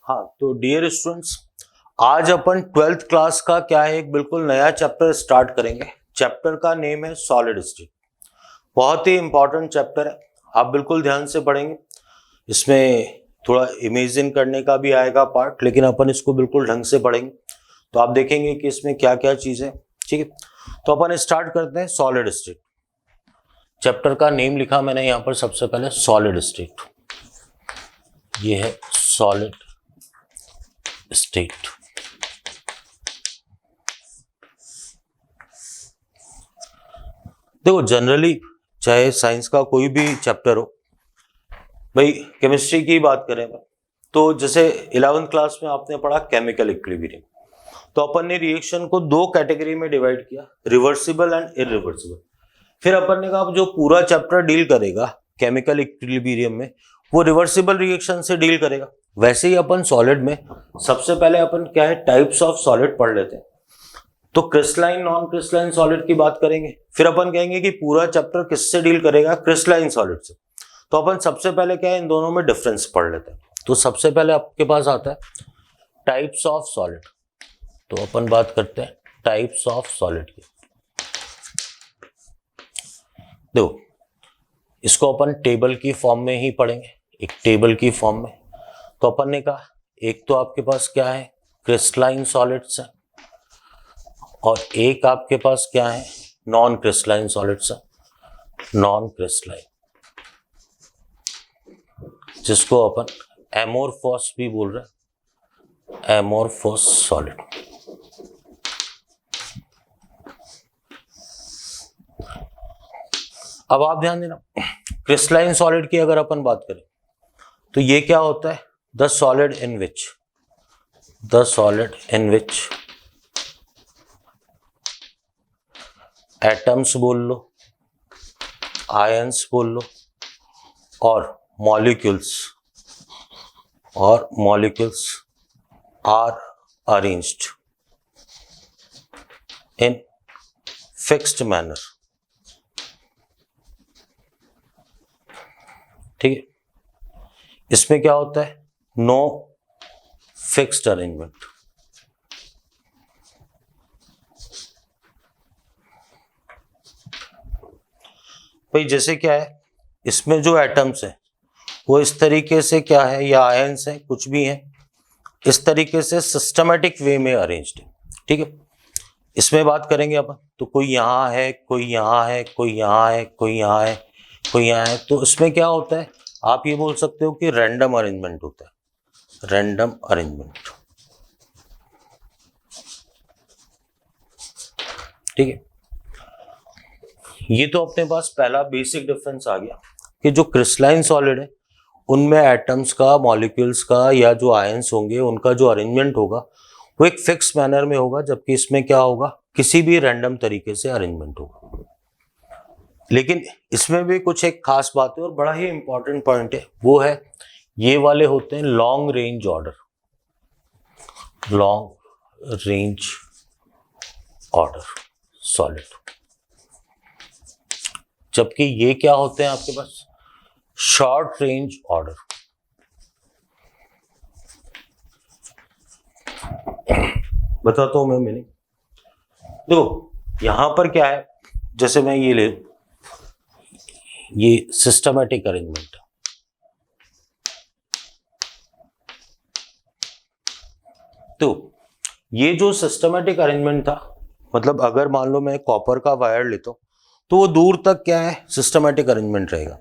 हाँ, तो dear students, आज अपन 12th क्लास का क्या है एक बिल्कुल नया चैप्टर स्टार्ट करेंगे। चैप्टर का नेम है सॉलिड स्टेट। बहुत ही इंपॉर्टेंट चैप्टर है, आप बिल्कुल ध्यान से पढ़ेंगे। इसमें थोड़ा इमेजिन करने का भी आएगा पार्ट, लेकिन अपन इसको बिल्कुल ढंग से पढ़ेंगे तो आप देखेंगे कि इसमें क्या क्या चीजें। ठीक है, तो अपन स्टार्ट करते हैं सॉलिड स्टेट। चैप्टर का नेम लिखा मैंने यहाँ पर सबसे पहले सॉलिड स्टेट। ये है सॉलिड स्टेट। देखो, जनरली चाहे साइंस का कोई भी चैप्टर हो, भाई केमिस्ट्री की बात करें तो जैसे 11th क्लास में आपने पढ़ा केमिकल इक्विलिब्रियम, तो अपन ने रिएक्शन को दो कैटेगरी में डिवाइड किया, रिवर्सिबल एंड इरिवर्सिबल। फिर अपन ने कहा जो पूरा चैप्टर डील करेगा केमिकल इक्विलिब्रियम में वो रिवर्सिबल रिएक्शन से डील करेगा। वैसे ही अपन सॉलिड में सबसे पहले अपन क्या है टाइप्स ऑफ सॉलिड पढ़ लेते हैं। तो क्रिस्टलाइन नॉन क्रिस्टलाइन सॉलिड की बात करेंगे, फिर अपन कहेंगे कि पूरा चैप्टर किससे डील करेगा, क्रिस्टलाइन सॉलिड से। तो अपन सबसे पहले क्या है इन दोनों में डिफरेंस पढ़ लेते हैं। तो सबसे पहले आपके पास आता है टाइप्स ऑफ सॉलिड। तो अपन बात करते हैं टाइप्स ऑफ सॉलिड की। देखो, इसको अपन टेबल की फॉर्म में ही पढ़ेंगे, एक टेबल की फॉर्म में। तो अपन ने कहा एक तो आपके पास क्या है क्रिस्टलाइन सॉलिड्स है, और एक आपके पास क्या है नॉन क्रिस्टलाइन सॉलिड्स है। नॉन क्रिस्टलाइन, जिसको अपन एमोरफॉस भी बोल रहे हैं, एमोरफॉस सॉलिड। अब आप ध्यान देना, क्रिस्टलाइन सॉलिड की अगर अपन बात करें तो ये क्या होता है, the solid in which atoms बोल लो, आयंस बोल लो, और molecules are arranged in fixed manner. ठीक है, इसमें क्या होता है नो फिक्स्ड अरेंजमेंट। भाई जैसे क्या है इसमें जो एटम्स है वो इस तरीके से क्या है, या आयंस है कुछ भी है, इस तरीके से सिस्टमेटिक वे में अरेंज्ड है। ठीक है, इसमें बात करेंगे अपन तो कोई यहाँ है, कोई यहाँ है, कोई यहाँ है, कोई यहाँ है, कोई यहाँ है। तो इसमें क्या होता है, आप ये बोल सकते हो कि रैंडम अरेंजमेंट होता है, रैंडम अरेंजमेंट। ठीक है, ये तो अपने पास पहला बेसिक डिफरेंस आ गया कि जो क्रिस्टलाइन सॉलिड है उनमें एटम्स का, मॉलिक्यूल्स का, या जो आयंस होंगे उनका जो अरेंजमेंट होगा वो एक फिक्स मैनर में होगा, जबकि इसमें क्या होगा किसी भी रैंडम तरीके से अरेंजमेंट होगा। लेकिन इसमें भी कुछ एक खास बात है और बड़ा ही इंपॉर्टेंट पॉइंट है, वो है ये वाले होते हैं long range order, long range order solid, जबकि ये क्या होते हैं आपके पास शॉर्ट रेंज ऑर्डर। बताता हूं मैं मीनिंग। देखो यहां पर क्या है, जैसे मैं ये ले, ये सिस्टमैटिक अरेंजमेंट। तो ये जो सिस्टमैटिक अरेंजमेंट था, मतलब अगर मान लो मैं कॉपर का वायर लेता हूं तो वो दूर तक क्या है सिस्टमैटिक अरेंजमेंट रहेगा।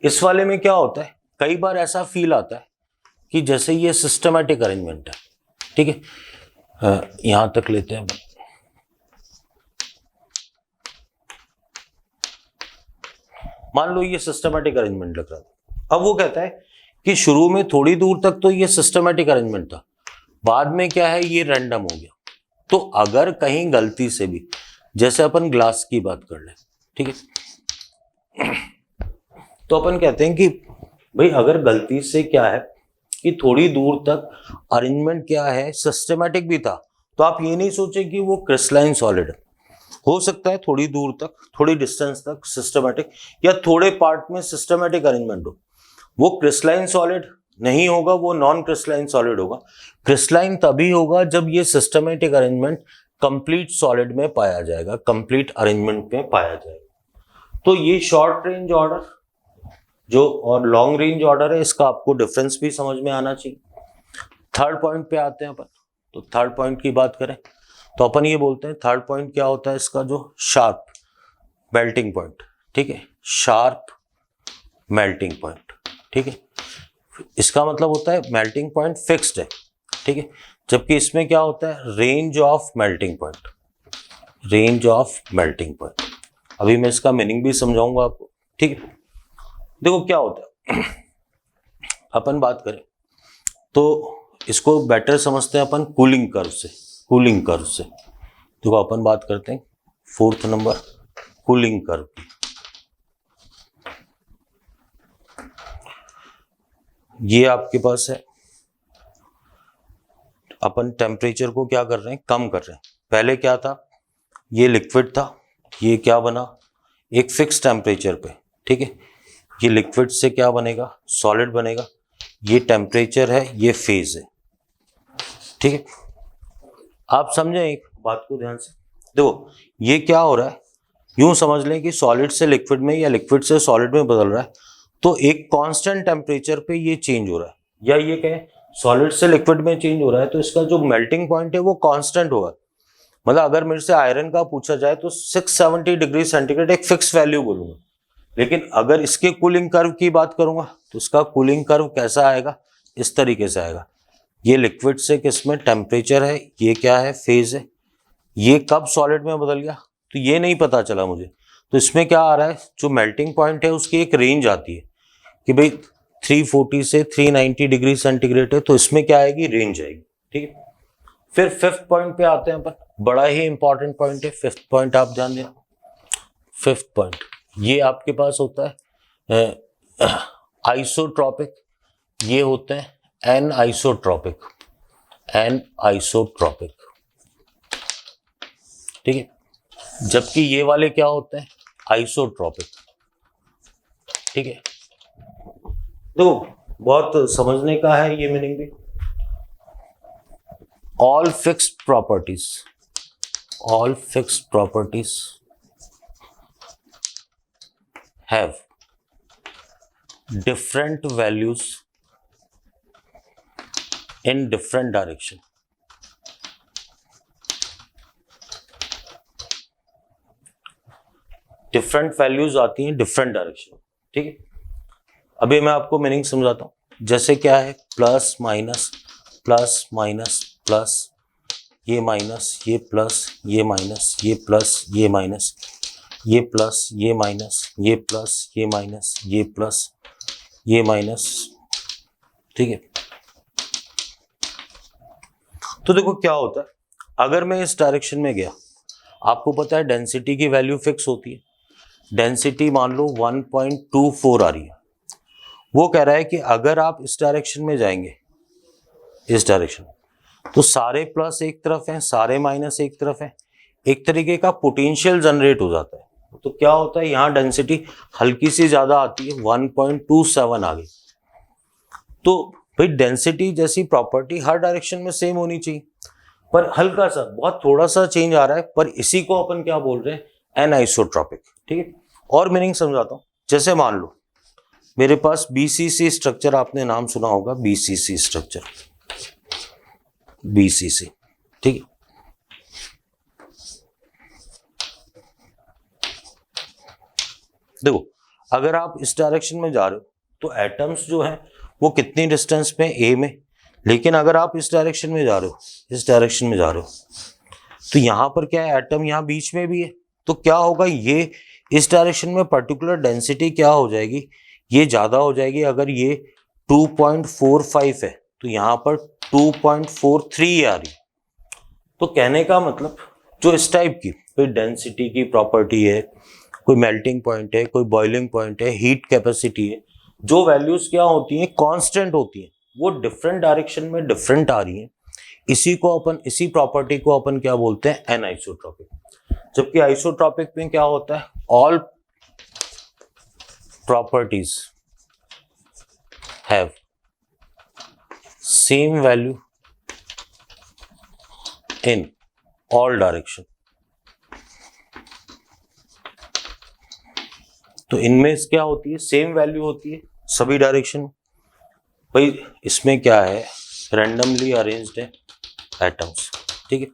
इस वाले में क्या होता है, कई बार ऐसा फील आता है कि जैसे ये सिस्टमैटिक अरेंजमेंट है। ठीक है, यहां तक लेते हैं। मान लो ये सिस्टमैटिक अरेंजमेंट लग रहा था। अब वो कहता है कि शुरू में थोड़ी दूर तक तो ये सिस्टमैटिक अरेंजमेंट था, बाद में क्या है ये रैंडम हो गया। तो अगर कहीं गलती से भी, जैसे अपन ग्लास की बात कर ले, ठीक है, तो अपन कहते हैं कि भाई अगर गलती से क्या है कि थोड़ी दूर तक अरेंजमेंट क्या है सिस्टमैटिक भी था, तो आप ये नहीं सोचे कि वो क्रिस्टलाइन सॉलिड है। हो सकता है थोड़ी दूर तक, थोड़ी डिस्टेंस तक सिस्टमैटिक, या थोड़े पार्ट में सिस्टमैटिक अरेंजमेंट हो। वो क्रिस्टलाइन सॉलिड नहीं होगा वो नॉन क्रिस्टलाइन सॉलिड होगा। क्रिस्टलाइन तभी होगा जब ये सिस्टमेटिक अरेंजमेंट कंप्लीट सॉलिड में पाया जाएगा, कंप्लीट अरेंजमेंट में पाया जाएगा। तो ये शॉर्ट रेंज ऑर्डर जो और लॉन्ग रेंज ऑर्डर है, इसका आपको डिफरेंस भी समझ में आना चाहिए। थर्ड पॉइंट पे आते हैं अपन। तो थर्ड पॉइंट की बात करें तो अपन ये बोलते हैं थर्ड पॉइंट क्या होता है इसका, जो शार्प मेल्टिंग पॉइंट, ठीक है, शार्प मेल्टिंग पॉइंट, ठीक है। इसका मतलब होता है मेल्टिंग पॉइंट फिक्स्ड है, ठीक है, जबकि इसमें क्या होता है range of melting point, range of melting point. अभी मैं इसका मीनिंग भी समझाऊंगा आपको, ठीक है। देखो क्या होता है, अपन बात करें तो इसको बेटर समझते हैं अपन कूलिंग कर्व से, कूलिंग कर्व से। देखो अपन बात करते हैं फोर्थ नंबर कूलिंग कर्व की। ये आपके पास है, अपन टेम्परेचर को क्या कर रहे हैं, कम कर रहे हैं। पहले क्या था, ये लिक्विड था, ये क्या बना एक फिक्स टेम्परेचर पे, ठीक है। ये लिक्विड से क्या बनेगा, सॉलिड बनेगा। ये टेम्परेचर है, ये फेज है, ठीक है। आप समझें एक बात को ध्यान से। देखो ये क्या हो रहा है, यूं समझ लें कि सॉलिड से लिक्विड में या लिक्विड से सॉलिड में बदल रहा है, तो एक कांस्टेंट टेम्परेचर पे ये चेंज हो रहा है, या ये कहें सॉलिड से लिक्विड में चेंज हो रहा है, तो इसका जो मेल्टिंग पॉइंट है वो कांस्टेंट होगा। मतलब अगर मेरे से आयरन का पूछा जाए तो 670 डिग्री सेंटीग्रेड एक फिक्स वैल्यू बोलूंगा, लेकिन अगर इसके कूलिंग कर्व की बात करूंगा तो इसका कूलिंग कर्व कैसा आएगा, इस तरीके से आएगा। ये लिक्विड से किसमें टेम्परेचर है, ये क्या है फेज है। ये कब सॉलिड में बदल गया तो ये नहीं पता चला मुझे, तो इसमें क्या आ रहा है, जो मेल्टिंग पॉइंट है उसकी एक रेंज आती है कि भाई 340 से 390 डिग्री सेंटीग्रेड है, तो इसमें क्या आएगी, रेंज आएगी, ठीक है। फिर फिफ्थ पॉइंट पे आते हैं अपन, बड़ा ही इंपॉर्टेंट पॉइंट है फिफ्थ पॉइंट, आप ध्यान दें। फिफ्थ पॉइंट ये आपके पास होता है आइसोट्रॉपिक, ये होते हैं एन आइसोट्रॉपिक, एन आइसोट्रॉपिक, ठीक है। जबकि ये वाले क्या होते हैं, आइसोट्रॉपिक, ठीक है। तो बहुत समझने का है ये मीनिंग भी। All fixed properties, all fixed properties have different values in different direction. Different values आती हैं डिफरेंट डायरेक्शन, ठीक है। अभी मैं आपको मीनिंग समझाता हूं। जैसे क्या है, plus minus plus minus plus, ये माइनस ये प्लस, ये माइनस ये प्लस, ये माइनस ये प्लस, ये माइनस ये प्लस, ये माइनस ये प्लस, ये माइनस, ठीक है। तो देखो क्या होता है, अगर मैं इस डायरेक्शन में गया, आपको पता है डेंसिटी की वैल्यू फिक्स होती है। डेंसिटी मान लो 1.24 आ रही है। वो कह रहा है कि अगर आप इस डायरेक्शन में जाएंगे, इस डायरेक्शन, तो सारे प्लस एक तरफ हैं, सारे माइनस एक तरफ हैं, एक तरीके का पोटेंशियल जनरेट हो जाता है। तो क्या होता है, यहाँ डेंसिटी हल्की सी ज्यादा आती है, 1.27 आ गई। तो भाई डेंसिटी जैसी प्रॉपर्टी हर डायरेक्शन में सेम होनी चाहिए, पर हल्का सा बहुत थोड़ा सा चेंज आ रहा है, पर इसी को अपन क्या बोल रहे हैं, एनआइसोट्रॉपिक, ठीक है। और मीनिंग समझाता हूं। जैसे मान लो मेरे पास बीसीसी स्ट्रक्चर, आपने नाम सुना होगा बीसीसी स्ट्रक्चर, बीसीसी, ठीक है। देखो अगर आप इस डायरेक्शन में जा रहे हो तो एटम्स जो हैं वो कितनी डिस्टेंस पे, ए में, लेकिन अगर आप इस डायरेक्शन में जा रहे हो, इस डायरेक्शन में जा रहे हो, तो यहाँ पर क्या है, एटम यहाँ बीच में भी है। तो क्या होगा, ये इस डायरेक्शन में पर्टिकुलर डेंसिटी क्या हो जाएगी, ये ज्यादा हो जाएगी। अगर ये 2.45 है तो यहाँ पर 2.43 आ रही। तो कहने का मतलब जो इस टाइप की कोई डेंसिटी की प्रॉपर्टी है, कोई मेल्टिंग पॉइंट है, कोई बॉइलिंग पॉइंट है, हीट कैपेसिटी है, जो वैल्यूज क्या होती हैं, कांस्टेंट होती हैं, वो डिफरेंट डायरेक्शन में डिफरेंट आ रही हैं। इसी को अपन, इसी प्रॉपर्टी को अपन क्या बोलते हैं, एनआइसोट्रॉपिक। जबकि आइसोट्रॉपिक में क्या होता है, all properties have same value in all direction. तो इनमें क्या होती है, सेम वैल्यू होती है सभी डायरेक्शन में। भाई इसमें क्या है, रैंडमली अरेंज्ड है एटम्स, ठीक है।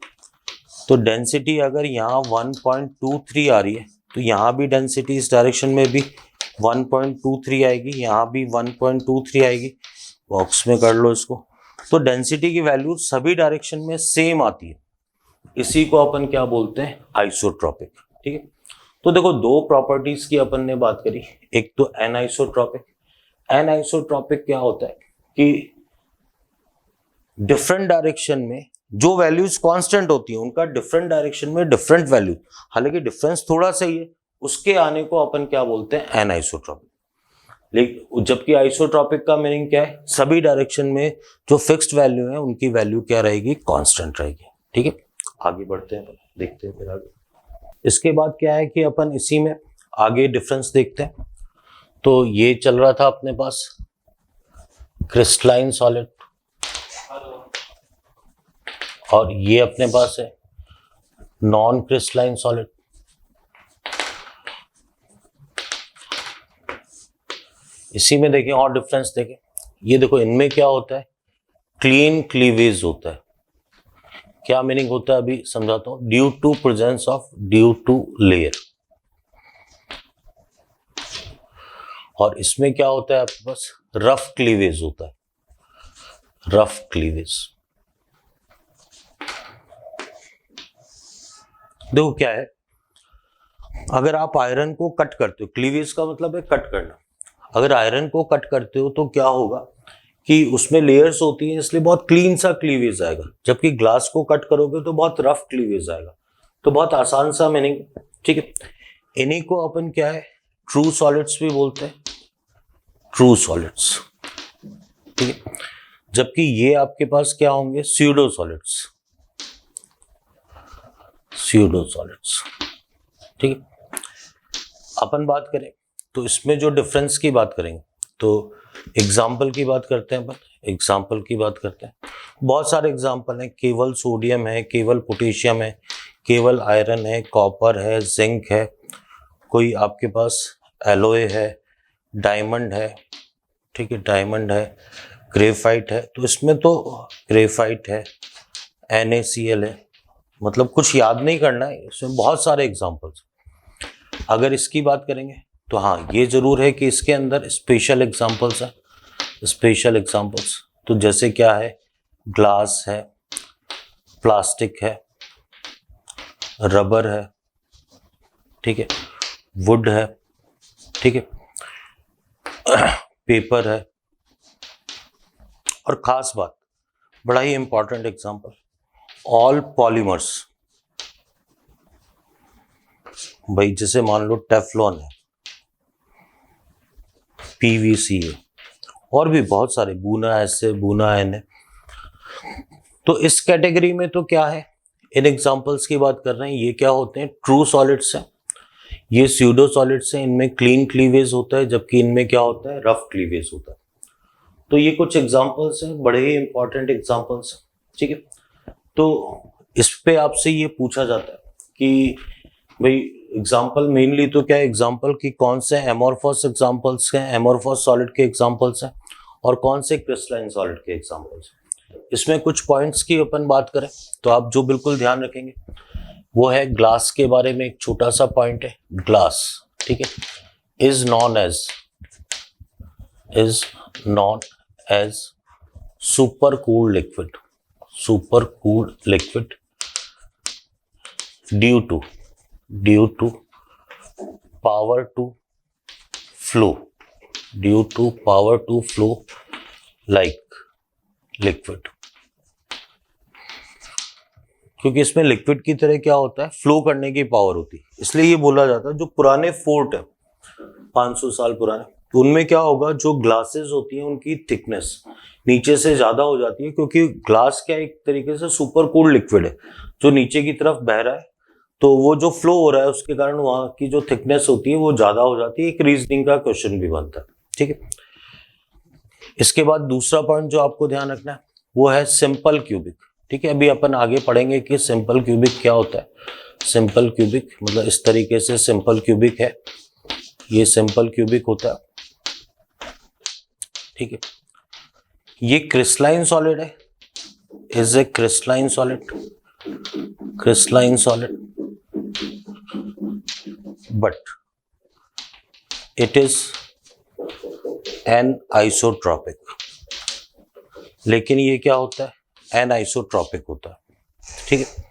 तो डेंसिटी अगर यहाँ 1.23 आ रही है तो यहाँ भी डेंसिटी इस डायरेक्शन में भी 1.23 आएगी, यहाँ भी 1.23 आएगी। बॉक्स में कर लो इसको। तो डेंसिटी की वैल्यू सभी डायरेक्शन में सेम आती है, इसी को अपन क्या बोलते हैं, आइसोट्रॉपिक, ठीक है। तो देखो दो प्रॉपर्टीज की अपन ने बात करी, एक तो एनआइसोट्रॉपिक। एनआइसोट्रॉपिक क्या होता है कि डिफरेंट डायरेक्शन में जो वैल्यूज कांस्टेंट होती हैं उनका डिफरेंट डायरेक्शन में डिफरेंट वैल्यू, हालांकि डिफरेंस थोड़ा सा ही है, उसके आने को अपन क्या बोलते हैं, एनआइसोट्रॉपिक। लेकिन जबकि आइसोट्रॉपिक का मीनिंग क्या है, सभी डायरेक्शन में जो फिक्स्ड वैल्यू है उनकी वैल्यू क्या रहेगी, कांस्टेंट रहेगी, ठीक है। आगे बढ़ते हैं, देखते हैं फिर आगे। इसके बाद क्या है कि अपन इसी में आगे डिफरेंस देखते हैं। तो ये चल रहा था अपने पास क्रिस्टलाइन सॉलिड, और ये अपने पास है नॉन क्रिस्टलाइन सॉलिड। इसी में देखें और डिफरेंस देखें, ये देखो इनमें क्या होता है, क्लीन क्लीवेज होता है। क्या मीनिंग होता है अभी समझाता हूं, due to presence of due to layer. और इसमें क्या होता है आपके पास, रफ क्लीवेज होता है, रफ क्लीवेज। देखो क्या है, अगर आप आयरन को कट करते हो, क्लीवेज का मतलब है कट करना, अगर आयरन को कट करते हो तो क्या होगा कि उसमें लेयर्स होती हैं, इसलिए बहुत क्लीन सा क्लीवेज आएगा। जबकि ग्लास को कट करोगे तो बहुत रफ क्लीवेज आएगा। तो बहुत आसान सा मीनिंग, ठीक है। इन्हीं को अपन क्या है, ट्रू सॉलिड्स भी बोलते हैं, ट्रू सॉलिड्स, ठीक है। जबकि ये आपके पास क्या होंगे, स्यूडो सॉलिड्स, स्यूडो सॉलिड्स, ठीक है। अपन बात करें तो इसमें जो डिफरेंस की बात करेंगे तो एग्जाम्पल की बात करते हैं अपन, एग्जाम्पल की बात करते हैं। बहुत सारे एग्जाम्पल हैं, केवल सोडियम है, केवल पोटेशियम है, केवल आयरन है, कॉपर है, जिंक है, कोई आपके पास एलोए है, डायमंड है, ठीक है, डायमंड है, ग्रेफाइट है। तो इसमें तो ग्रेफाइट है, NaCl है, मतलब कुछ याद नहीं करना है, इसमें बहुत सारे एग्जाम्पल्स। अगर इसकी बात करेंगे तो हाँ ये जरूर है कि इसके अंदर स्पेशल एग्जांपल्स हैं, स्पेशल एग्जांपल्स। तो जैसे क्या है, ग्लास है, प्लास्टिक है, रबर है, ठीक है, वुड है, ठीक है, पेपर है, और खास बात, बड़ा ही इंपॉर्टेंट एग्जांपल, ऑल पॉलीमर्स। भाई जैसे मान लो टेफ्लॉन है, PVC है, और भी बहुत सारे, बूना ऐसे, बूना एन है। तो इस कैटेगरी में तो क्या है, इन एग्जांपल्स की बात कर रहे हैं, ये क्या होते हैं, ट्रू सॉलिड्स हैं, ये स्यूडो सॉलिड्स हैं, इनमें क्लीन क्लीवेज होता है, जबकि इनमें क्या होता है, रफ क्लीवेज होता है। तो ये कुछ एग्जांपल्स हैं, बड़े ही इंपॉर्टेंट एग्जांपल्स हैं, ठीक है। तो इस पे आपसे ये पूछा जाता है कि भाई एग्जाम्पल मेनली तो क्या है, एग्जाम्पल की कौन से एमोर्फस एग्जाम्पल्स हैं, एमोर्फस सॉलिड के एग्जाम्पल्स हैं, और कौन से क्रिस्टलाइन सॉलिड के एग्जाम्पल्स हैं। इसमें कुछ पॉइंट्स की अपन बात करें तो आप जो बिल्कुल ध्यान रखेंगे वो है, ग्लास के बारे में एक छोटा सा पॉइंट है, ग्लास, ठीक है, is known as super cooled liquid, super cooled liquid due to power to flow like liquid. क्योंकि इसमें लिक्विड की तरह क्या होता है, फ्लो करने की पावर होती है, इसलिए ये बोला जाता है। जो पुराने फोर्ट है 500 साल पुराने, तो उनमें क्या होगा, जो ग्लासेस होती हैं उनकी थिकनेस नीचे से ज्यादा हो जाती है, क्योंकि ग्लास क्या एक तरीके से सुपर कूल्ड लिक्विड है जो नीचे की तरफ बह रहा है, तो वो जो फ्लो हो रहा है उसके कारण वहां की जो थिकनेस होती है वो ज्यादा हो जाती है। एक रीजनिंग का क्वेश्चन भी बनता है, ठीक है। इसके बाद दूसरा पॉइंट जो आपको ध्यान रखना है वो है सिंपल क्यूबिक। ठीक है, अभी अपन आगे पढ़ेंगे कि सिंपल क्यूबिक क्या होता है। सिंपल क्यूबिक मतलब इस तरीके से सिंपल क्यूबिक है, ये सिंपल क्यूबिक होता है। ठीक है, ये क्रिस्टलाइन सॉलिड है, is a crystalline solid, crystalline solid, but it is an isotropic. लेकिन ये क्या होता है, एन आइसोट्रॉपिक होता है। ठीक है,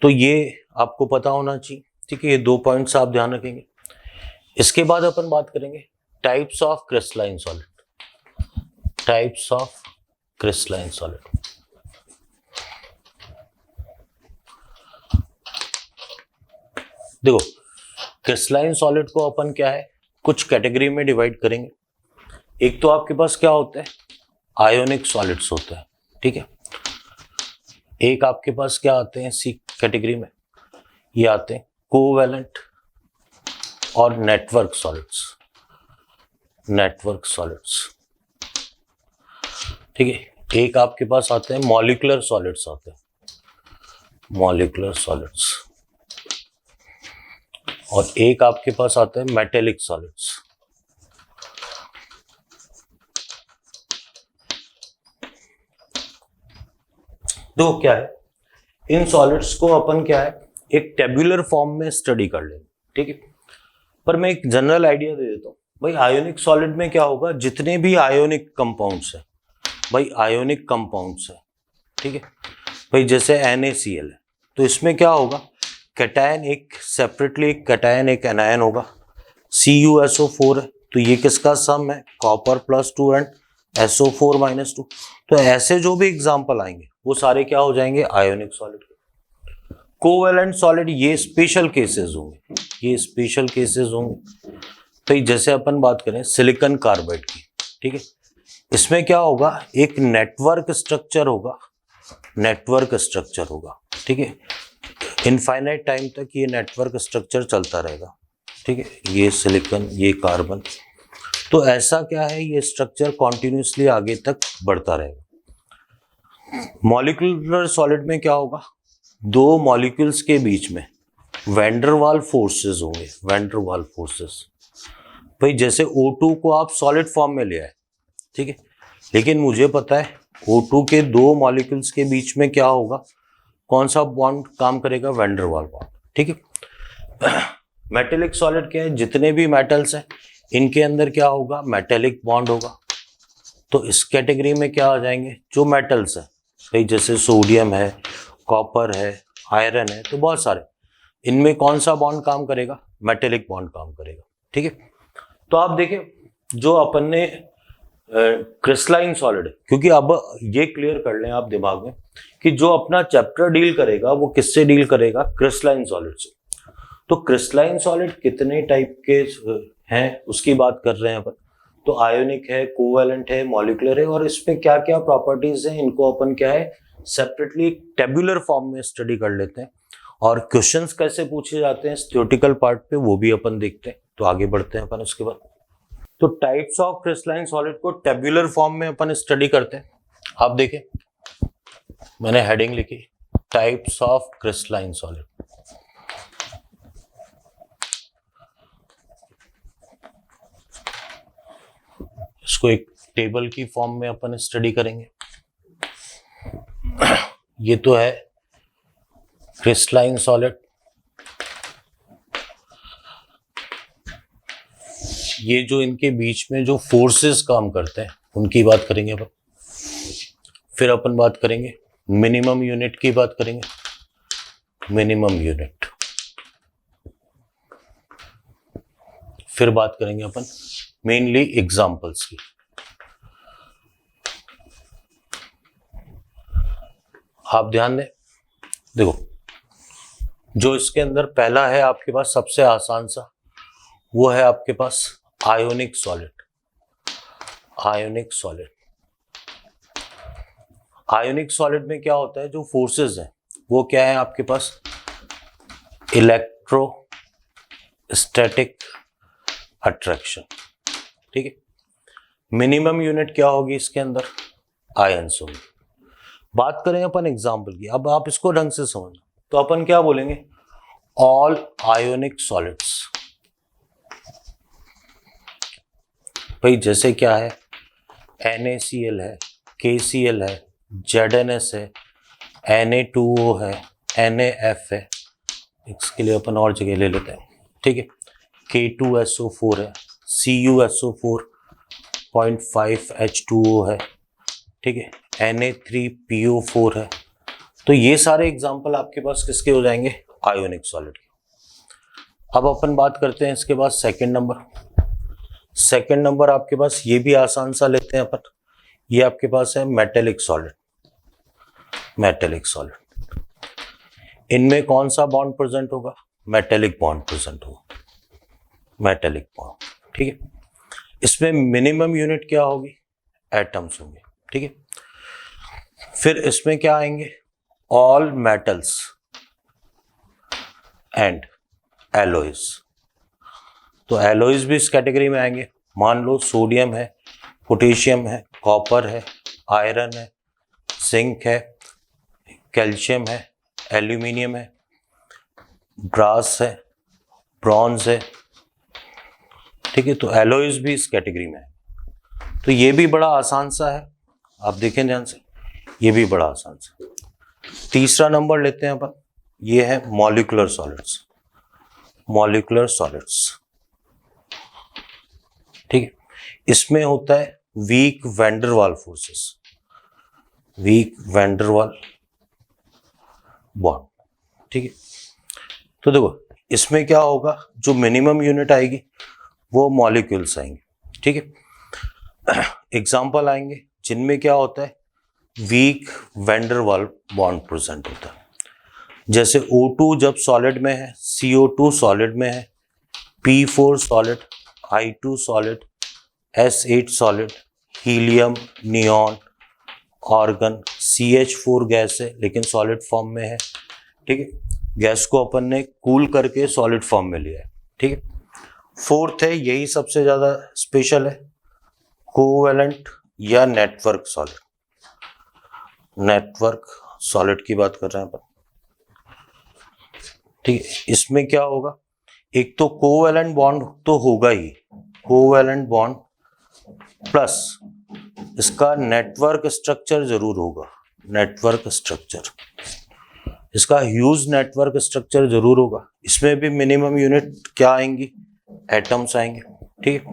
तो ये आपको पता होना चाहिए। ठीक है, ये 2 पॉइंट्स आप ध्यान रखेंगे। इसके बाद अपन बात करेंगे types of crystalline solid, types of crystalline solid. देखो, क्रिस्टलाइन सॉलिड को अपन क्या है, कुछ कैटेगरी में डिवाइड करेंगे। एक तो आपके पास क्या होता है, आयोनिक सॉलिड्स होता है। ठीक है, एक आपके पास क्या आते हैं सी कैटेगरी में, ये आते हैं कोवैलेंट और नेटवर्क सॉलिड्स, नेटवर्क सॉलिड्स। ठीक है, एक आपके पास आते हैं मॉलिक्यूलर सॉलिड्स आते हैं, मॉलिक्यूलर सॉलिड्स, और एक आपके पास आते हैं मेटेलिक सॉलिड्स। तो क्या है, इन सॉलिड्स को अपन क्या है एक टेब्यूलर फॉर्म में स्टडी कर लेंगे। ठीक है, पर मैं एक जनरल आइडिया दे देता हूँ। भाई आयोनिक सॉलिड में क्या होगा, जितने भी आयोनिक कंपाउंड्स है, भाई आयोनिक कंपाउंड्स है। ठीक है, भाई जैसे NaCl है, तो इसमें क्या होगा, कैटायन एक सेपरेटली, एक कैटायन एक एनायन होगा। CuSO4 है, तो ये किसका सम है, कॉपर +2 एंड SO4 -2। तो ऐसे जो भी एग्जाम्पल आएंगे वो सारे क्या हो जाएंगे, आयोनिक सॉलिड। कोवैलेंट सॉलिड ये स्पेशल केसेस होंगे, ये स्पेशल केसेस होंगे। तो जैसे अपन बात करें सिलिकॉन कार्बाइड की, ठीक है, इसमें क्या होगा, एक नेटवर्क स्ट्रक्चर होगा, नेटवर्क स्ट्रक्चर होगा। ठीक है, इनफाइनाइट टाइम तक ये नेटवर्क स्ट्रक्चर चलता रहेगा। ठीक है, ये सिलिकॉन, ये कार्बन, तो ऐसा क्या है, ये स्ट्रक्चर कॉन्टिन्यूसली आगे तक बढ़ता रहेगा। मॉलिक्यूलर सॉलिड में क्या होगा, दो मॉलिक्यूल्स के बीच में वैन डर वाल फोर्सेस होंगे, वैन डर वाल फोर्सेस। भाई जैसे O2 को आप सॉलिड फॉर्म में ले आए, ठीक है, लेकिन मुझे पता है O2 के दो मॉलिक्यूल्स के बीच में क्या होगा, कौन सा बॉन्ड काम करेगा, वैन डर वाल बॉन्ड। ठीक है, मेटेलिक सॉलिड क्या है, जितने भी मेटल्स हैं इनके अंदर क्या होगा, मेटेलिक बॉन्ड होगा। तो इस कैटेगरी में क्या आ जाएंगे, जो मेटल्स हैं, भाई जैसे सोडियम है, कॉपर है, आयरन है, तो बहुत सारे, इनमें कौन सा बॉन्ड काम करेगा, मेटेलिक बॉन्ड काम करेगा। ठीक है, तो आप देखें जो अपन ने क्रिस्टलाइन सॉलिड, क्योंकि अब ये क्लियर कर लें आप दिमाग में कि जो अपना चैप्टर डील करेगा वो किससे डील करेगा, क्रिस्टलाइन सॉलिड से। तो क्रिस्टलाइन सॉलिड कितने टाइप के हैं उसकी बात कर रहे हैं अपन। तो आयोनिक है, कोवैलेंट है, मॉलिक्यूलर है, और इसमें क्या क्या प्रॉपर्टीज हैं इनको अपन क्या है सेपरेटली टेब्यूलर फॉर्म में स्टडी कर लेते हैं। और क्वेश्चंस कैसे पूछे जाते हैं थ्योरेटिकल पार्ट पे वो भी अपन देखते हैं। तो आगे बढ़ते हैं अपन उसके बाद। तो टाइप्स ऑफ क्रिस्टलाइन सॉलिड को टेब्यूलर फॉर्म में अपन स्टडी करते हैं। आप देखें मैंने हेडिंग लिखी, टाइप्स ऑफ क्रिस्टलाइन सॉलिड। इसको एक टेबल की फॉर्म में अपन स्टडी करेंगे। ये तो है क्रिस्टलाइन सॉलिड, ये जो इनके बीच में जो फोर्सेस काम करते हैं उनकी बात करेंगे अपन। फिर अपन बात करेंगे मिनिमम यूनिट की बात करेंगे, मिनिमम यूनिट। फिर बात करेंगे अपन मेनली एग्जांपल्स की। आप ध्यान दें, देखो जो इसके अंदर पहला है आपके पास सबसे आसान सा, वो है आपके पास ionic solid. Ionic solid, ionic solid में क्या होता है, जो फोर्सेस हैं वो क्या है आपके पास, इलेक्ट्रोस्टैटिक अट्रैक्शन। ठीक है, मिनिमम यूनिट क्या होगी इसके अंदर, आयंस होंगे। बात करें अपन एग्जाम्पल की, अब आप इसको ढंग से समझना, तो अपन क्या बोलेंगे, ऑल आयोनिक सॉलिड्स। भाई जैसे क्या है, NaCl है, KCl है, ZnS है, Na2O है, NaF है, इसके लिए अपन और जगह ले लेते हैं, ठीक है, K2SO4 है, CuSO4.5H2O है, ठीक है, Na3PO4 है। तो ये सारे एग्जाम्पल आपके पास किसके हो जाएंगे, आयोनिक सॉलिड के। अब अपन बात करते हैं इसके बाद सेकंड नंबर आपके पास, ये भी आसान सा लेते हैं अपन, ये आपके पास है मेटेलिक सॉलिड। इनमें कौन सा बॉन्ड प्रेजेंट होगा, मेटेलिक बॉन्ड प्रेजेंट होगा, मेटेलिक बॉन्ड, ठीक है। इसमें मिनिमम यूनिट क्या होगी, एटम्स होंगे, ठीक है। फिर इसमें क्या आएंगे, ऑल मेटल्स एंड एलॉयज। तो एलॉयज भी इस कैटेगरी में आएंगे। मान लो सोडियम है, पोटेशियम है, कॉपर है, आयरन है, जिंक है, कैल्शियम है, एल्यूमिनियम है, ब्रास है, ब्रॉन्ज है, ठीक है। तो एलॉयज भी इस कैटेगरी में है। तो ये भी बड़ा आसान सा है, आप देखें ध्यान से, ये भी बड़ा आसान सा। तीसरा नंबर लेते हैं अपन, ये है मॉलिक्यूलर सॉलिड्स, ठीक है। इसमें होता है वीक वैंडरवाल बॉन्ड, ठीक है। तो देखो इसमें क्या होगा, जो मिनिमम यूनिट आएगी वो मॉलिक्यूल्स आएंगे, ठीक है। एग्जाम्पल आएंगे जिनमें क्या होता है, वीक वैंडरवाल बॉन्ड प्रेजेंट होता है। जैसे O2 जब सॉलिड में है, CO2 सॉलिड में है, P4 solid, I2 solid, S8 solid, helium, neon, organ, CH4 gas है लेकिन सॉलिड फॉर्म में है, ठीक है। गैस को अपन ने कूल करके सॉलिड फॉर्म में लिया है, ठीक है। फोर्थ है, यही सबसे ज्यादा स्पेशल है, कोवैलेंट या नेटवर्क सॉलिड की बात कर रहे हैं अपन, ठीक है। इसमें क्या होगा, एक तो कोवैलेंट बॉन्ड तो होगा ही, कोवैलेंट बॉन्ड प्लस इसका नेटवर्क स्ट्रक्चर जरूर होगा, इसका ह्यूज नेटवर्क स्ट्रक्चर जरूर होगा। इसमें भी मिनिमम यूनिट क्या आएंगी, एटम्स आएंगे, ठीक है।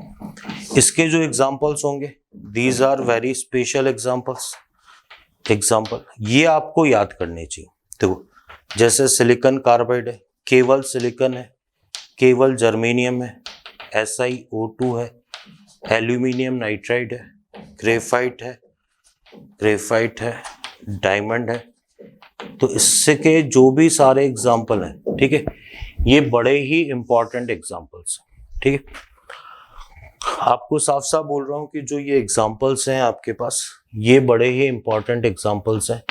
इसके जो एग्जांपल्स होंगे, these are very special example, ये आपको याद करने चाहिए। देखो जैसे सिलिकॉन कार्बाइड है, केवल सिलिकॉन है, केवल जर्मेनियम है, SiO2 है, एल्यूमिनियम नाइट्राइड है, ग्रेफाइट है, डायमंड है। तो इससे के जो भी सारे एग्जाम्पल हैं, ठीक है, ये बड़े ही इंपॉर्टेंट एग्जाम्पल्स हैं, ठीक है। आपको साफ साफ बोल रहा हूं कि जो ये एग्जाम्पल्स हैं आपके पास, ये बड़े ही इंपॉर्टेंट एग्जाम्पल्स हैं,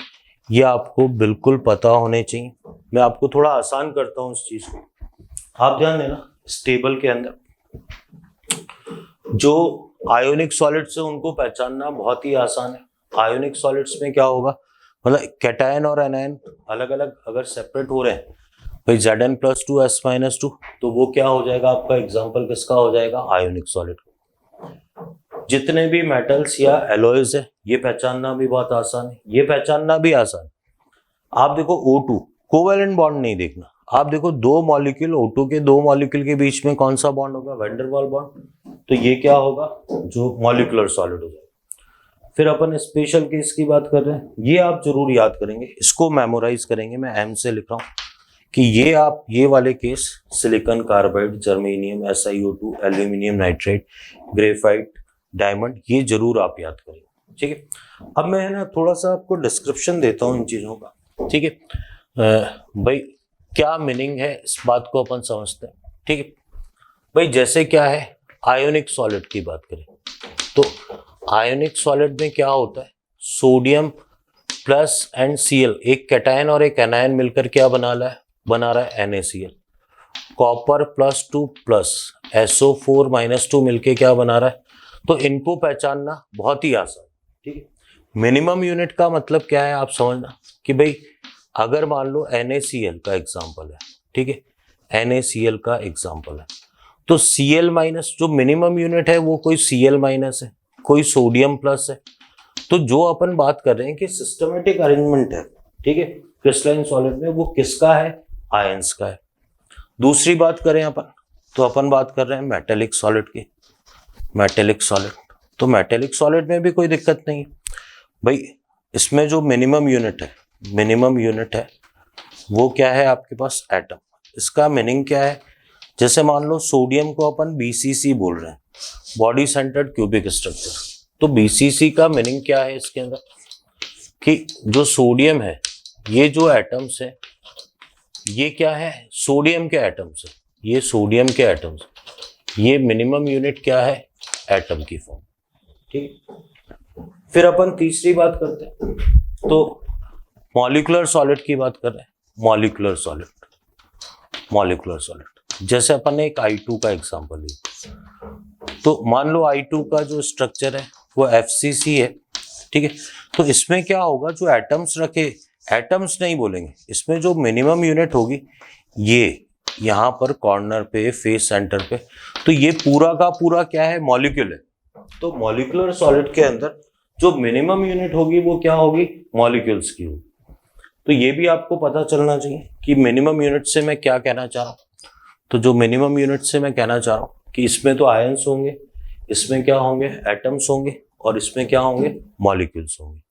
ये आपको बिल्कुल पता होने चाहिए। मैं आपको थोड़ा आसान करता हूं इस चीज को, आप ध्यान देना। इस टेबल के अंदर जो आयोनिक सॉलिड्स है उनको पहचानना बहुत ही आसान है। आयोनिक सॉलिड्स में क्या होगा, मतलब कैटायन और एनायन अलग अलग अगर सेपरेट हो रहे हैं, भाई Zn+2 S-2, तो वो क्या हो जाएगा, आपका एग्जाम्पल किसका हो जाएगा, आयोनिक सॉलिड। जितने भी मेटल्स या एलॉयज है, ये पहचानना भी बहुत आसान है, ये पहचानना भी आसान है। आप देखो O2 कोवैलेंट बॉन्ड नहीं देखना, आप देखो दो मॉलिक्यूल, O2 के दो मॉलिक्यूल के बीच में कौन सा बॉन्ड होगा, वैंडरवाल बॉन्ड, तो ये क्या होगा, जो मॉलिक्यूलर सॉलिड हो जाएगा। फिर अपन स्पेशल केस की बात कर रहे हैं, ये आप जरूर याद करेंगे, इसको मेमोराइज करेंगे, मैं M से लिख रहा हूं कि ये आप ये वाले case silicon carbide, germanium, SiO2, aluminium nitride, graphite, diamond, ये जरूर आप याद करेंगे, ठीक है। अब मैं ना थोड़ा सा आपको डिस्क्रिप्शन देता हूं इन चीजों का, ठीक है। भाई क्या मीनिंग है इस बात को अपन समझते हैं, ठीक है। भाई जैसे क्या है, आयोनिक सॉलिड की बात करें तो आयोनिक सॉलिड में क्या होता है, सोडियम प्लस एंड Cl, एक कैटायन और एक एनायन मिलकर क्या बना रहा है NaCl। कॉपर +2 प्लस SO4 -2 मिलके क्या बना रहा है, तो इनको पहचानना बहुत ही आसान, ठीक है। मिनिमम यूनिट का मतलब क्या है आप समझना कि भाई अगर मान लो NaCl का एग्जांपल है, ठीक है, NaCl का एग्जांपल है, तो Cl माइनस जो मिनिमम यूनिट है वो कोई Cl माइनस है, कोई सोडियम प्लस है। तो जो अपन बात कर रहे हैं कि सिस्टमेटिक अरेंजमेंट है, ठीक है, क्रिस्टलाइन सॉलिड में, वो किसका है, आयंस का है। दूसरी बात करें अपन, तो अपन बात कर रहे हैं मेटेलिक सॉलिड की, मेटेलिक सॉलिड। तो मेटेलिक सॉलिड में भी कोई दिक्कत नहीं भाई, इसमें जो मिनिमम यूनिट है, मिनिमम यूनिट है वो क्या है आपके पास, एटम। इसका मीनिंग क्या है, जैसे मान लो सोडियम को अपन BCC बोल रहे हैं, बॉडी सेंटर्ड क्यूबिक स्ट्रक्चर। तो BCC का मीनिंग क्या है इसके अंदर कि जो सोडियम है, ये जो एटम्स है ये क्या है, सोडियम के एटम्स है, ये सोडियम के एटम्स, ये मिनिमम यूनिट क्या है, एटम की फॉर्म, ठीक। फिर अपन तीसरी बात करते हैं, तो मॉलिक्यूलर सॉलिड की बात कर रहे हैं, मॉलिक्यूलर सॉलिड, मॉलिक्यूलर सॉलिड। जैसे अपन ने एक I2 का एग्जांपल लिया, तो मान लो I2 का जो स्ट्रक्चर है वो FCC है, ठीक है। तो इसमें क्या होगा, जो एटम्स रखे, एटम्स नहीं बोलेंगे, इसमें जो मिनिमम यूनिट होगी ये यहाँ पर कॉर्नर पे, फेस सेंटर पे, तो ये पूरा का पूरा क्या है, मॉलिक्यूल है। तो मॉलिक्यूलर सॉलिड के अंदर जो मिनिमम यूनिट होगी वो क्या होगी, मॉलिक्यूल्स की होगी। तो ये भी आपको पता चलना चाहिए कि मिनिमम यूनिट से मैं क्या कहना चाह रहा हूँ। तो जो मिनिमम यूनिट से मैं कहना चाह रहा हूँ कि इसमें तो आयंस होंगे, इसमें क्या होंगे, एटम्स होंगे, और इसमें क्या होंगे, मॉलिक्यूल्स होंगे,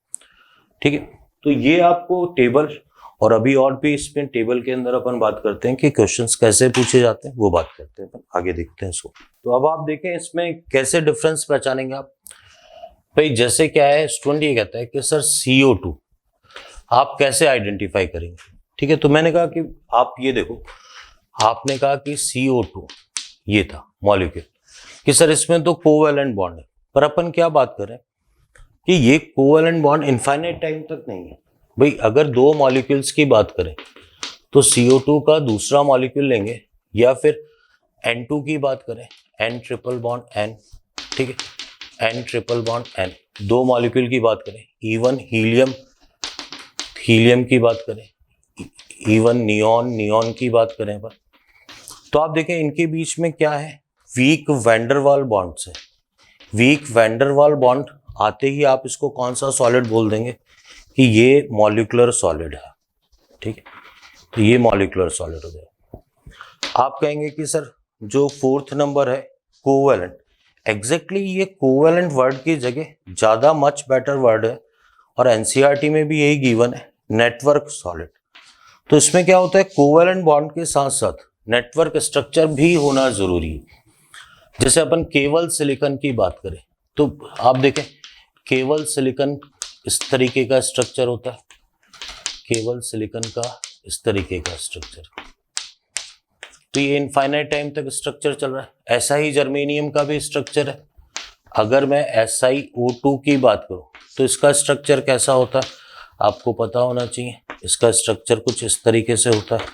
ठीक है। तो ये आपको टेबल, और अभी और भी इसमें टेबल के अंदर अपन बात करते हैं कि क्वेश्चंस कैसे पूछे जाते हैं, वो बात करते हैं, अपन आगे देखते हैं इसको। तो अब आप देखें इसमें कैसे डिफरेंस पहचानेंगे आप भाई। जैसे क्या है, स्टूडेंट ये कहता है कि सर CO2 आप कैसे आइडेंटिफाई करेंगे, ठीक है। तो मैंने कहा कि आप ये देखो, आपने कहा कि CO2 ये था मॉलिक्यूल, कि सर इसमें तो कोवैलेंट बॉन्ड है, पर अपन क्या बात करें कि ये कोवैलेंट बॉन्ड इनफाइनाइट टाइम तक नहीं है भाई। अगर दो मॉलिक्यूल्स की बात करें तो CO2 का दूसरा मॉलिक्यूल लेंगे, या फिर N2 की बात करें, N ट्रिपल बॉन्ड N, ठीक है, N ट्रिपल बॉन्ड N, दो मॉलिक्यूल की बात करें, इवन हीलियम, हीलियम की बात करें, इवन नियॉन, नियॉन की बात करें पर, तो आप देखें इनके बीच में क्या है, वीक वैंडरवाल बॉन्ड्स है। वीक वैंडरवाल बॉन्ड आते ही आप इसको कौन सा सॉलिड बोल देंगे कि ये मॉलिक्यूलर सॉलिड है, ठीक है। तो ये मॉलिक्यूलर सॉलिड हो गया। आप कहेंगे कि सर जो फोर्थ नंबर है कोवैलेंट, एग्जैक्टली ये कोवैलेंट वर्ड की जगह ज्यादा मच बेटर वर्ड है, और NCERT में भी यही गिवन है, नेटवर्क सॉलिड। तो इसमें क्या होता है, कोवैलेंट बॉन्ड के साथ साथ नेटवर्क स्ट्रक्चर भी होना जरूरी है। जैसे अपन केवल सिलिकॉन की बात करें, तो आप देखें केवल सिलिकॉन इस तरीके का स्ट्रक्चर होता है, केवल सिलिकॉन का इस तरीके का स्ट्रक्चर, तो ये इनफाइनाइट टाइम तक स्ट्रक्चर चल रहा है। ऐसा ही जर्मेनियम का भी स्ट्रक्चर है। अगर मैं SiO2 की बात करूं तो इसका स्ट्रक्चर कैसा होता है आपको पता होना चाहिए। इसका स्ट्रक्चर कुछ इस तरीके से होता है,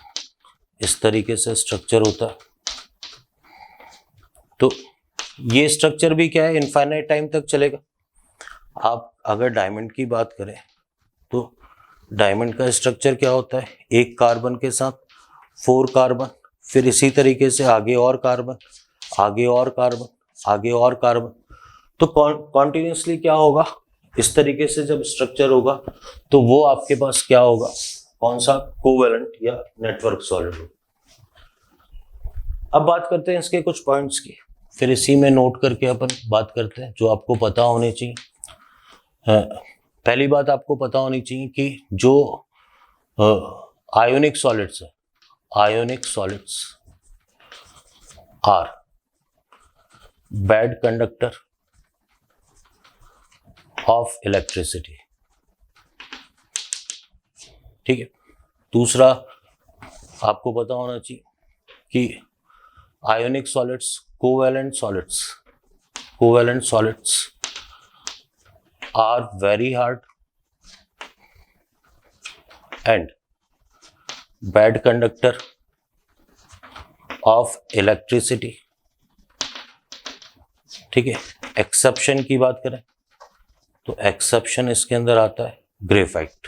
इस तरीके से स्ट्रक्चर होता है। तो ये स्ट्रक्चर भी क्या है, इनफाइनाइट टाइम तक चलेगा। आप अगर डायमंड की बात करें तो डायमंड का स्ट्रक्चर क्या होता है, एक कार्बन के साथ 4 कार्बन, फिर इसी तरीके से आगे और कार्बन, आगे और कार्बन, आगे और कार्बन। तो कॉन्टिन्यूसली क्या होगा, इस तरीके से जब स्ट्रक्चर होगा तो वो आपके पास क्या होगा, कौन सा, कोवैलेंट या नेटवर्क सॉलिड होगा। अब बात करते हैं इसके कुछ पॉइंट्स की, फिर इसी में नोट करके अपन बात करते हैं जो आपको पता होने चाहिए। पहली बात आपको पता होनी चाहिए कि जो आयोनिक सॉलिड्स है, ionic solids are bad conductor of electricity, ठीक है। दूसरा आपको पता होना चाहिए कि ionic solids, covalent solids, covalent solids are very hard and bad conductor of electricity, ठीक है। एक्सेप्शन की बात करें तो एक्सेप्शन इसके अंदर आता है ग्रेफाइट।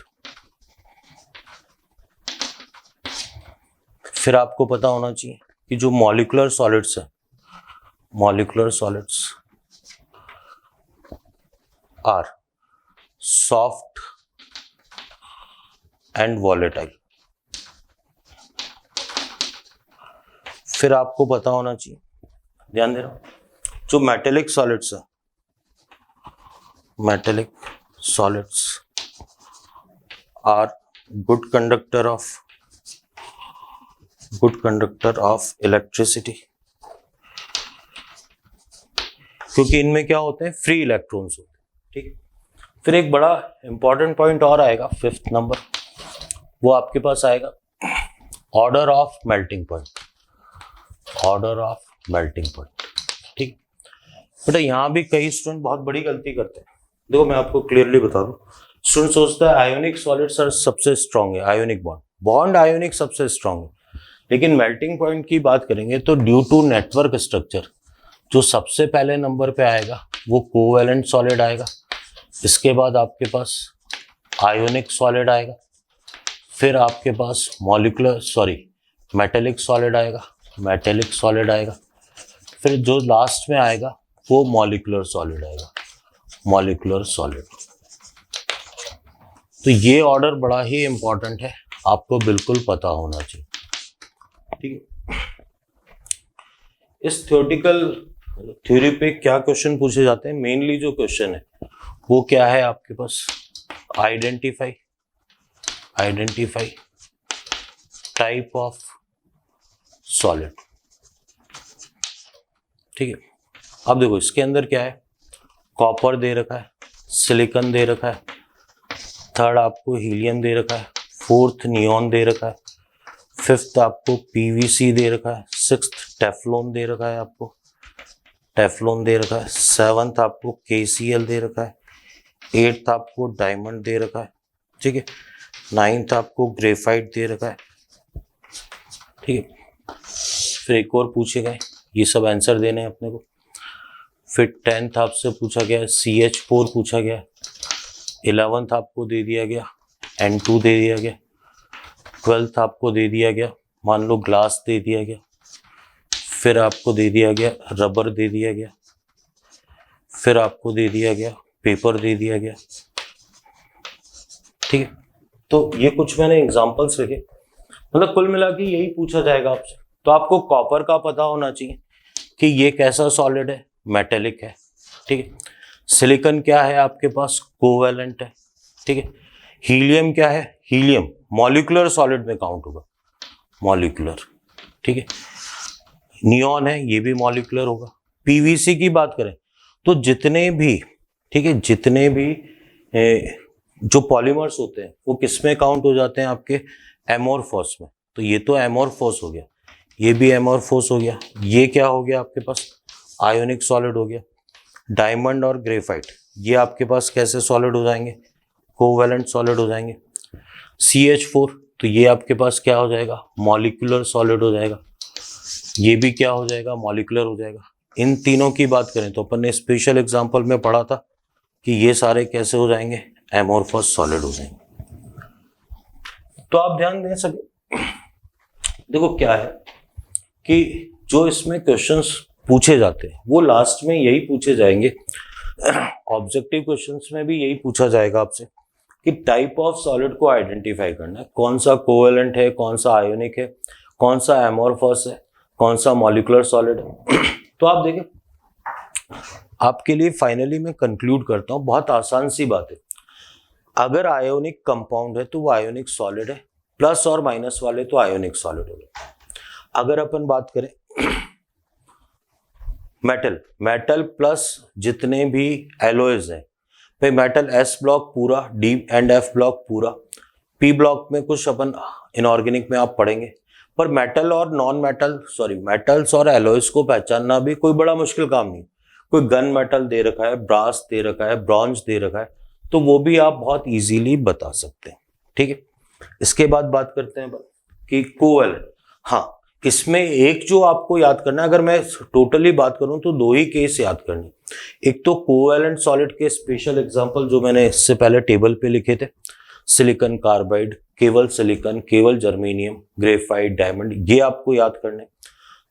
फिर आपको पता होना चाहिए कि जो मॉलिक्यूलर सॉलिड्स है, molecular solids are soft and volatile. फिर आपको पता होना चाहिए, ध्यान दे रहा हूं, जो मेटेलिक सॉलिड्स है, metallic solids are good conductor of electricity, क्योंकि इनमें क्या होते हैं, फ्री इलेक्ट्रॉन्स होते हैं, ठीक है। फिर एक बड़ा इंपॉर्टेंट पॉइंट और आएगा, 5th नंबर, वो आपके पास आएगा order of melting point, order of melting point, ठीक। बेटा यहाँ भी कई स्टूडेंट बहुत बड़ी गलती करते हैं। देखो मैं आपको क्लियरली बता दूं, स्टूडेंट सोचता है आयोनिक सॉलिड्स सबसे स्ट्रांग है, आयोनिक बॉन्ड आयोनिक सबसे स्ट्रांग है, लेकिन मेल्टिंग पॉइंट की बात करेंगे तो ड्यू टू नेटवर्क स्ट्रक्चर जो सबसे पहले नंबर पे आएगा वो कोवैलेंट सॉलिड आएगा, इसके बाद आपके पास आयोनिक सॉलिड आएगा, फिर आपके पास मेटेलिक सॉलिड आएगा, मेटेलिक सॉलिड आएगा, फिर जो लास्ट में आएगा वो मॉलिक्यूलर सॉलिड आएगा, मॉलिक्यूलर सॉलिड। तो ये ऑर्डर बड़ा ही इंपॉर्टेंट है, आपको बिल्कुल पता होना चाहिए, ठीक है। इस थ्योरी पे क्या क्वेश्चन पूछे जाते हैं, मेनली जो क्वेश्चन है वो क्या है आपके पास, आइडेंटिफाई टाइप ऑफ सॉलिड, ठीक है। अब देखो इसके अंदर क्या है, कॉपर दे रखा है, सिलिकॉन दे रखा है, थर्ड आपको हीलियम दे रखा है, फोर्थ नियॉन दे रखा है, फिफ्थ आपको पीवीसी दे रखा है, सिक्स्थ टेफ्लॉन दे रखा है, आपको टेफ्लॉन दे रखा है, सेवंथ आपको केसीएल दे रखा है, एट्थ आपको डायमंड दे रखा है, ठीक है, नाइन्थ आपको ग्रेफाइट दे रखा है, ठीक है। फिर एक और पूछे गए, ये सब आंसर देने हैं अपने को। फिर 10th आपसे पूछा गया CH4 पूछा गया, 11th आपको दे दिया गया N2 दे दिया गया, 12th आपको दे दिया गया मान लो ग्लास दे दिया गया, फिर आपको दे दिया गया रबर दे दिया गया, फिर आपको दे दिया गया पेपर दे दिया गया, ठीक है। तो ये कुछ मैंने एग्जांपल्स रखे, मतलब कुल मिला के यही पूछा जाएगा आपसे। तो आपको कॉपर का पता होना चाहिए कि ये कैसा सॉलिड है, मेटेलिक है, ठीक है। सिलिकॉन क्या है आपके पास, कोवैलेंट है, ठीक है। हीलियम क्या है, हीलियम मॉलिक्यूलर सॉलिड में काउंट होगा, मॉलिक्यूलर, ठीक है। नियॉन है, ये भी मॉलिक्यूलर होगा। पीवीसी की बात करें तो जितने भी, ठीक है, जितने भी जो पॉलीमर्स होते हैं वो किस में काउंट हो जाते हैं, आपके एमोरफोस में। तो ये तो एमोरफोस हो गया, ये भी एमोरफोस हो गया, ये क्या हो गया आपके पास, आयोनिक सॉलिड हो गया। डायमंड और ग्रेफाइट ये आपके पास कैसे सॉलिड हो जाएंगे, कोवैलेंट सॉलिड हो जाएंगे। CH4 तो ये आपके पास क्या हो जाएगा, मॉलिक्यूलर सॉलिड हो जाएगा, ये भी क्या हो जाएगा, मॉलिक्यूलर हो जाएगा। इन तीनों की बात करें तो अपन ने स्पेशल एग्जांपल में पढ़ा था कि ये सारे कैसे हो जाएंगे, एमोरफस सॉलिड हो जाएंगे। तो आप ध्यान दें सभी, देखो क्या है कि जो इसमें क्वेश्चंस पूछे जाते हैं वो लास्ट में यही पूछे जाएंगे, ऑब्जेक्टिव क्वेश्चंस में भी यही पूछा जाएगा आपसे कि टाइप ऑफ सॉलिड को आइडेंटिफाई करना है, कौन सा कोवैलेंट है, कौन सा आयोनिक है, कौन सा एमोरफस है, कौन सा मॉलिक्यूलर सॉलिड है। तो आप देखें, आपके लिए फाइनली मैं कंक्लूड करता हूं, बहुत आसान सी बात है। अगर आयोनिक कंपाउंड है तो वो आयोनिक सॉलिड है, प्लस और माइनस वाले तो आयोनिक सॉलिड हो गए। अगर अपन बात करें मेटल प्लस जितने भी एलॉयज हैं, भाई मेटल S ब्लॉक पूरा, D एंड F ब्लॉक पूरा, P ब्लॉक में कुछ अपन इनऑर्गेनिक में आप पढ़ेंगे, पर मेटल और नॉन मेटल मेटल्स और एलॉयज को पहचानना भी कोई बड़ा मुश्किल काम नहीं। कोई गन मेटल दे रखा है, ब्रास दे रखा है, ब्रॉन्ज दे रखा है, तो वो भी आप बहुत इजीली बता सकते हैं, ठीक है। इसके बाद बात करते हैं कि कोवैलेंट, हाँ इसमें एक जो आपको याद करना है, अगर मैं टोटली बात करूं तो दो ही केस याद करने। एक तो कोवैलेंट सॉलिड के स्पेशल एग्जांपल जो मैंने इससे पहले टेबल पे लिखे थे, सिलिकॉन कार्बाइड, केवल सिलिकॉन, केवल जर्मेनियम, ग्रेफाइट, डायमंड, ये आपको याद करना है।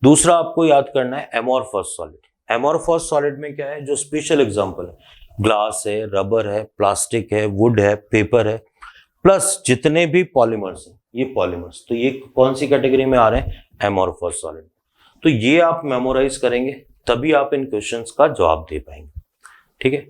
दूसरा आपको याद करना है एमोरफस सॉलिड। एमोरफस सॉलिड में क्या है, जो स्पेशल एग्जांपल है, ग्लास है, रबर है, प्लास्टिक है, वुड है, पेपर है, प्लस जितने भी पॉलीमर्स हैं, ये पॉलीमर्स, तो ये कौन सी कैटेगरी में आ रहे हैं, एमोरफस सॉलिड। तो ये आप मेमोराइज करेंगे तभी आप इन क्वेश्चंस का जवाब दे पाएंगे। ठीक है।